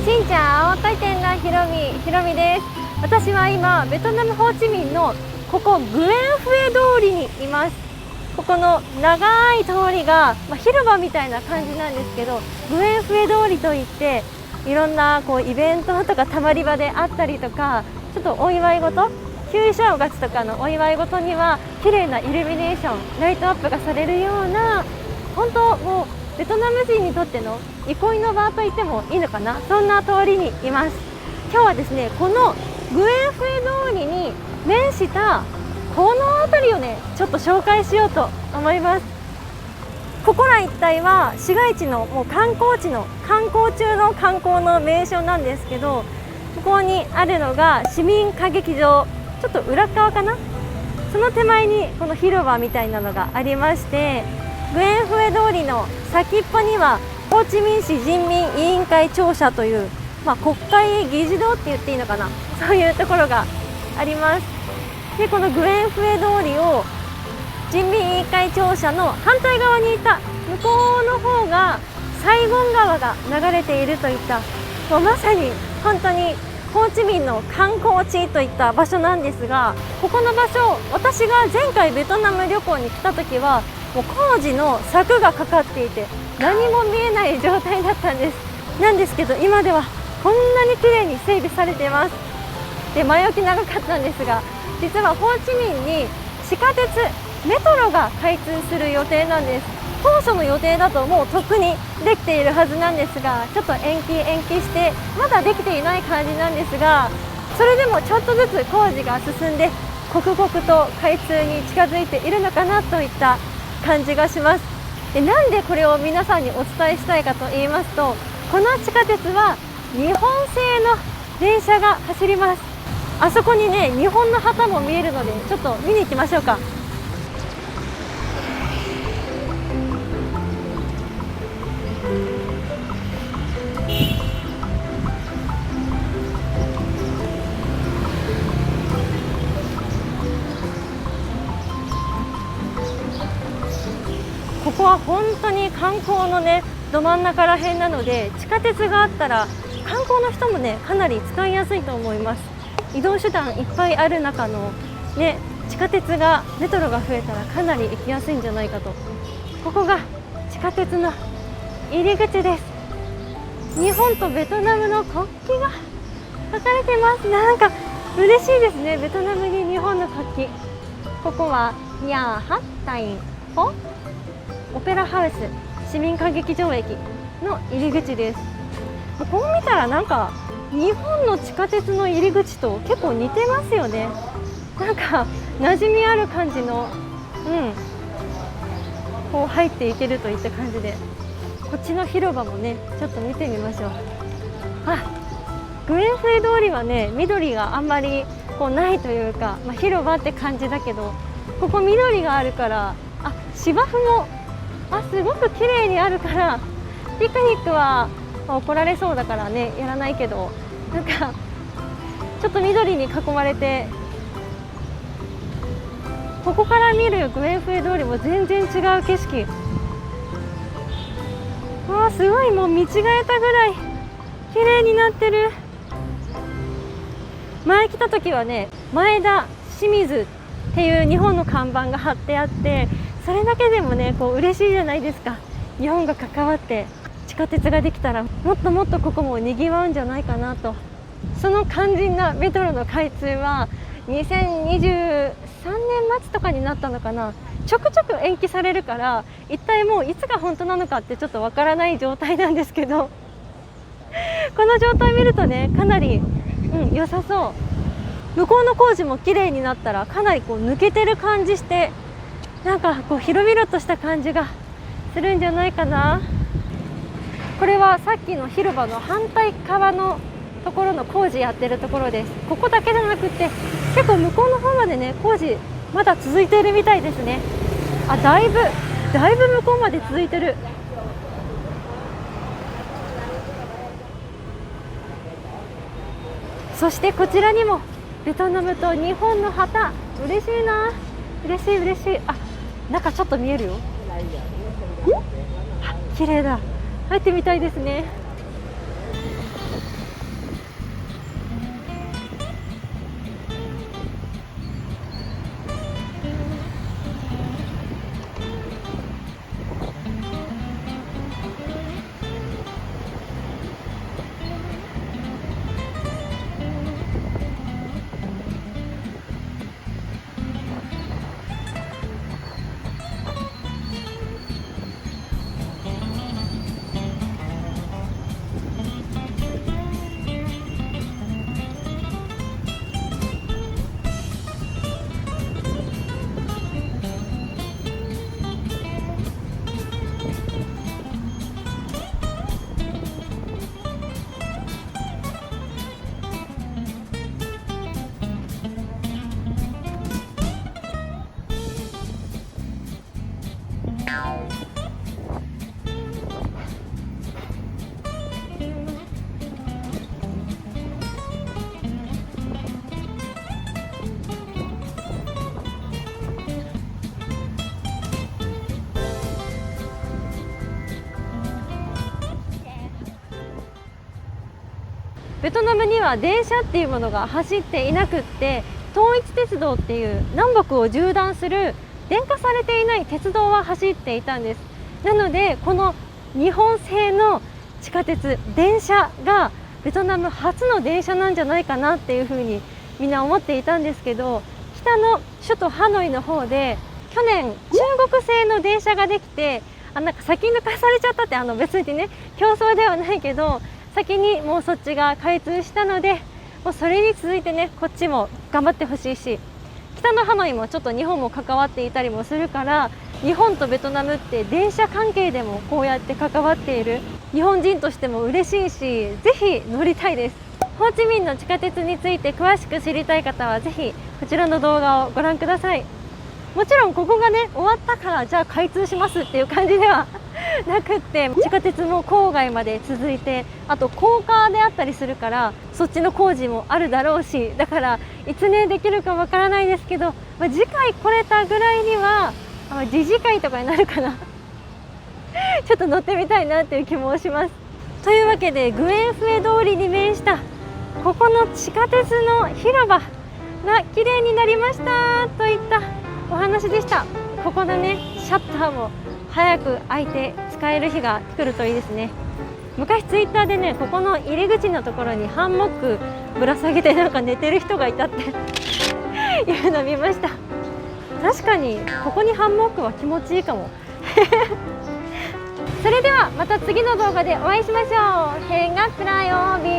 しんちゃん、回転なひろみです。私は今ベトナムホーチミンのここグエンフエ通りにいます。ここの長い通りが、広場みたいな感じなんですけど、グエンフエ通りといっていろんなイベントとかたまり場であったりとか、ちょっとお祝い事、旧正月とかのお祝い事には綺麗なイルミネーション、ライトアップがされるような、本当もうベトナム人にとっての憩いの場と言ってもいいのかな、そんな通りにいます。今日はですね、このグエンフエ通りに面したこの辺りをね、ちょっと紹介しようと思います。ここら一帯は市街地のもう観光地の観光中の観光の名所なんですけど、ここにあるのが市民歌劇場、ちょっと裏側かな、その手前にこの広場みたいなのがありまして、グエンフエ通りの先っぽにはホーチミン市人民委員会庁舎という、国会議事堂って言っていいのかな、そういうところがあります。でこのグエンフエ通りを人民委員会庁舎の反対側にいた向こうの方がサイゴン川が流れているといった、もうまさに本当にホーチミンの観光地といった場所なんですが、ここの場所、私が前回ベトナム旅行に来た時はもう工事の柵がかかっていて何も見えない状態だったんです。なんですけど今ではこんなに綺麗に整備されています。で前置き長かったんですが、実はホーチミンに地下鉄メトロが開通する予定なんです。当初の予定だともうとっくにできているはずなんですが、ちょっと延期してまだできていない感じなんですが、それでもちょっとずつ工事が進んで刻々と開通に近づいているのかなといった感じがします。でなんでこれを皆さんにお伝えしたいかと言いますと、この地下鉄は日本製の電車が走ります。あそこにね、日本の旗も見えるのでちょっと見に行きましょうか。ここは本当に観光のね、ど真ん中ら辺なので、地下鉄があったら観光の人もね、かなり使いやすいと思います。移動手段いっぱいある中のね、地下鉄がメトロが増えたらかなり行きやすいんじゃないかと。ここが地下鉄の入り口です。日本とベトナムの国旗が書かれてます。なんか嬉しいですね、ベトナムに日本の国旗。ここはニャーハッタインホオペラハウス市民歌劇場駅の入り口です。こう見たらなんか日本の地下鉄の入り口と結構似てますよね。なんか馴染みある感じの、こう入っていけるといった感じで、こっちの広場もね、ちょっと見てみましょう。グエンフエ通りはね、緑があんまりこうないというか、広場って感じだけど、ここ緑があるから、芝生もすごく綺麗にあるから、ピクニックは怒られそうだからね、やらないけど、なんかちょっと緑に囲まれて、ここから見るグエンフエ通りも全然違う景色。すごい、もう見違えたぐらい綺麗になってる。前来た時はね、前田清水っていう日本の看板が貼ってあって、それだけでもね、こう嬉しいじゃないですか。日本が関わって地下鉄ができたら、もっともっとここも賑わうんじゃないかなと。その肝心なメトロの開通は2023年末とかになったのかな。ちょくちょく延期されるから、一体もういつが本当なのかってちょっとわからない状態なんですけど、この状態見るとね、かなり、良さそう。向こうの工事も綺麗になったら、かなりこう抜けてる感じして、なんかこう広々とした感じがするんじゃないかな。これはさっきの広場の反対側のところの工事やってるところです。ここだけじゃなくて、結構向こうの方までね、工事まだ続いているみたいですね。だいぶ向こうまで続いてる。そしてこちらにもベトナムと日本の旗、嬉しいな、嬉しい。中ちょっと見えるよ。綺麗だ。入ってみたいですね。ベトナムには電車っていうものが走っていなくって、統一鉄道っていう南北を縦断する電化されていない鉄道は走っていたんです。なのでこの日本製の地下鉄電車がベトナム初の電車なんじゃないかなっていうふうにみんな思っていたんですけど、北の首都ハノイの方で去年中国製の電車ができて、なんか先抜かされちゃったって、別にね競争ではないけど先にもうそっちが開通したので、もうそれに続いてねこっちも頑張ってほしいし、北のハノイもちょっと日本も関わっていたりもするから、日本とベトナムって電車関係でもこうやって関わっている日本人としても嬉しいし、ぜひ乗りたいです。ホーチミンの地下鉄について詳しく知りたい方はぜひこちらの動画をご覧ください。もちろんここがね終わったからじゃあ開通しますっていう感じではなくって、地下鉄も郊外まで続いて、あと高架であったりするからそっちの工事もあるだろうし、だからいつねできるかわからないですけど、次回来れたぐらいには自治会とかになるかなちょっと乗ってみたいなっていう気もします。というわけでグエンフエ通りに面したここの地下鉄の広場が綺麗になりましたといったお話でした。ここのねシャッターも早く開いて使える日が来るといいですね。昔ツイッターでねここの入り口のところにハンモックぶら下げてなんか寝てる人がいたっていうのを見ました。確かにここにハンモックは気持ちいいかもそれではまた次の動画でお会いしましょう。変がくらよび